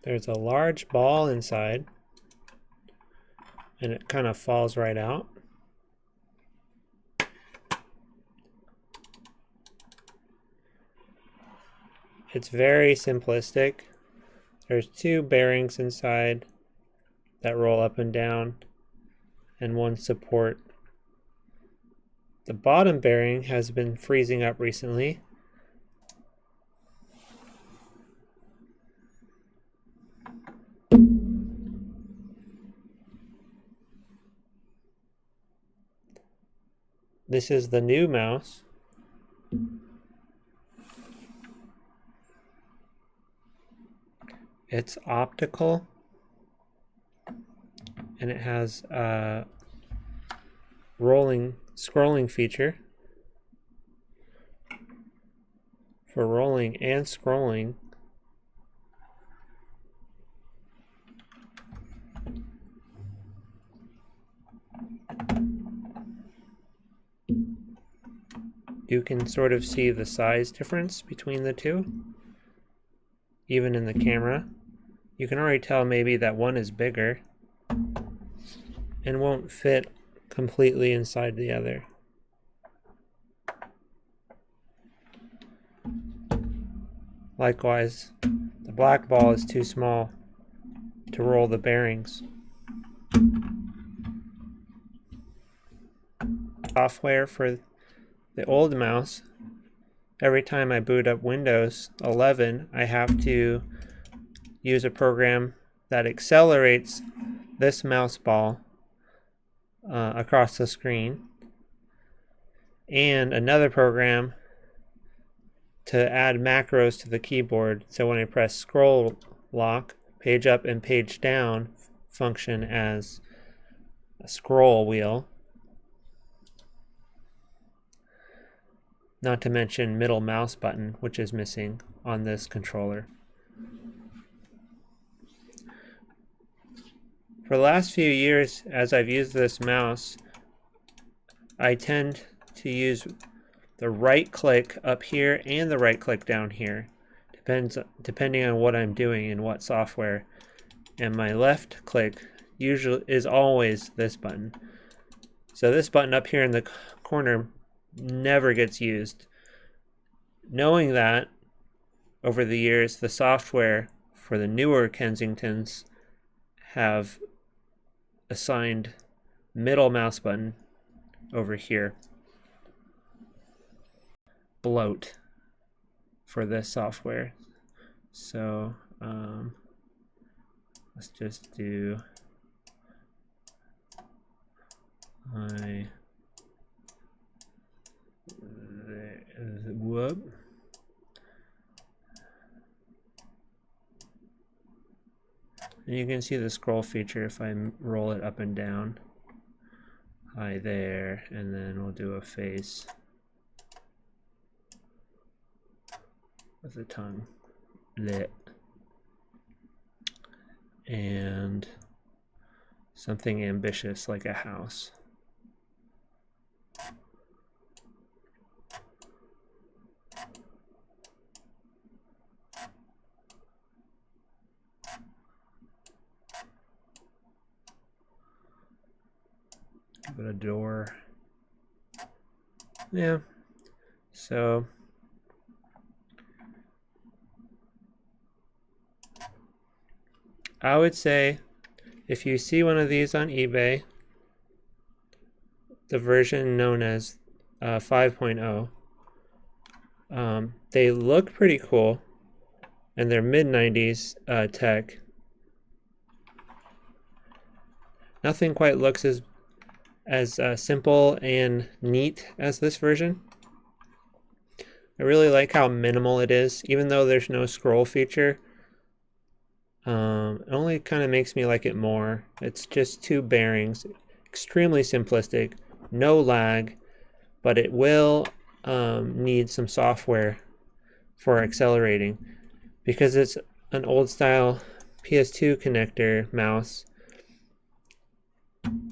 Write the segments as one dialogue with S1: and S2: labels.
S1: There's a large ball inside, and it kind of falls right out. It's very simplistic. There's two bearings inside that roll up and down, and one support. The bottom bearing has been freezing up recently. This is the new mouse. It's optical, and it has a scrolling feature for rolling and scrolling. You can sort of see the size difference between the two, even in the camera. You can already tell maybe that one is bigger and won't fit completely inside the other. Likewise, the black ball is too small to roll the bearings. Software for the old mouse, every time I boot up Windows 11, I have to use a program that accelerates this mouse ball across the screen, and another program to add macros to the keyboard, so when I press scroll lock, page up and page down function as a scroll wheel. Not to mention middle mouse button, which is missing on this controller. For the last few years, as I've used this mouse, I tend to use the right click up here and the right click down here, depending on what I'm doing and what software. And my left click usually is always this button. So this button up here in the corner never gets used. Knowing that, over the years, the software for the newer Kensingtons have assigned middle mouse button over here. Bloat for this software. So let's just do whoop. And you can see the scroll feature if I roll it up and down. Hi there, and then we'll do a face with the tongue lit. And something ambitious like a house. Give it a door. Yeah. So I would say if you see one of these on eBay, the version known as 5.0, they look pretty cool, and they're mid-90s tech. Nothing quite looks as simple and neat as this version. I really like how minimal it is, even though there's no scroll feature. It only kind of makes me like it more. It's just two bearings, extremely simplistic, no lag, but it will need some software for accelerating. Because it's an old style PS2 connector mouse,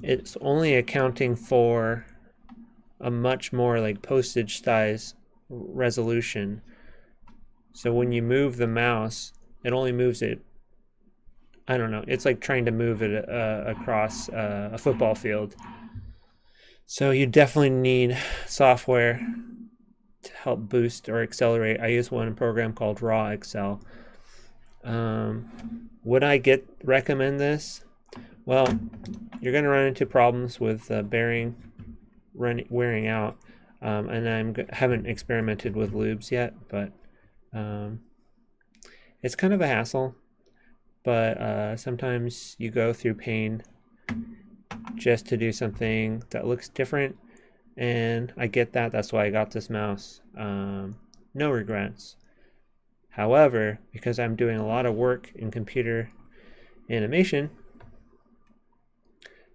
S1: it's only accounting for a much more like postage size resolution. So when you move the mouse, it only moves it I don't know. It's like trying to move it across a football field. So you definitely need software to help boost or accelerate. I use one program called Raw Excel. Would I recommend this? Well, you're going to run into problems with bearing wearing out, and haven't experimented with lubes yet, but it's kind of a hassle. But sometimes you go through pain just to do something that looks different, and I get that. That's why I got this mouse. No regrets. However, because I'm doing a lot of work in computer animation,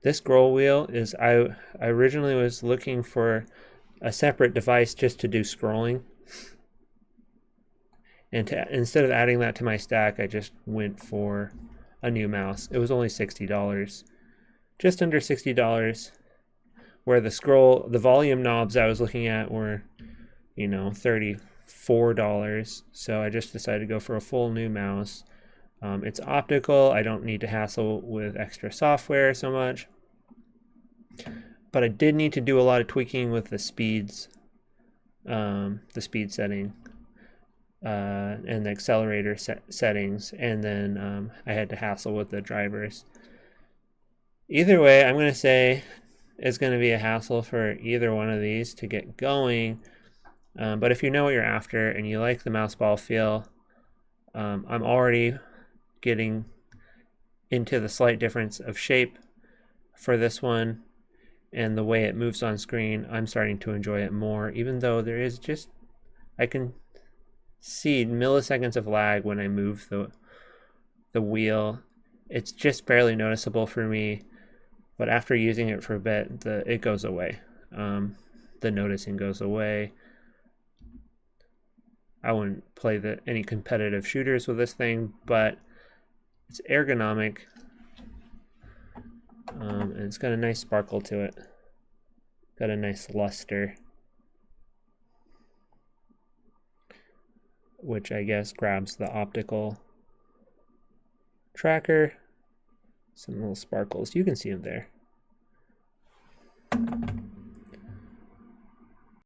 S1: this scroll wheel is, I originally was looking for a separate device just to do scrolling. And instead of adding that to my stack, I just went for a new mouse. It was only $60. Just under $60. Where the volume knobs I was looking at were, $34. So I just decided to go for a full new mouse. It's optical. I don't need to hassle with extra software so much. But I did need to do a lot of tweaking with the speeds, the speed setting, and the accelerator settings, and then I had to hassle with the drivers. Either way, I'm going to say it's going to be a hassle for either one of these to get going. But if you know what you're after and you like the mouse ball feel, I'm already getting into the slight difference of shape for this one and the way it moves on screen. I'm starting to enjoy it more, even though there is I can see milliseconds of lag when I move the wheel. It's just barely noticeable for me, but after using it for a bit, it goes away. The noticing goes away. I wouldn't play any competitive shooters with this thing, but it's ergonomic, and it's got a nice sparkle to it. Got a nice luster, which I guess grabs the optical tracker. Some little sparkles. You can see them there.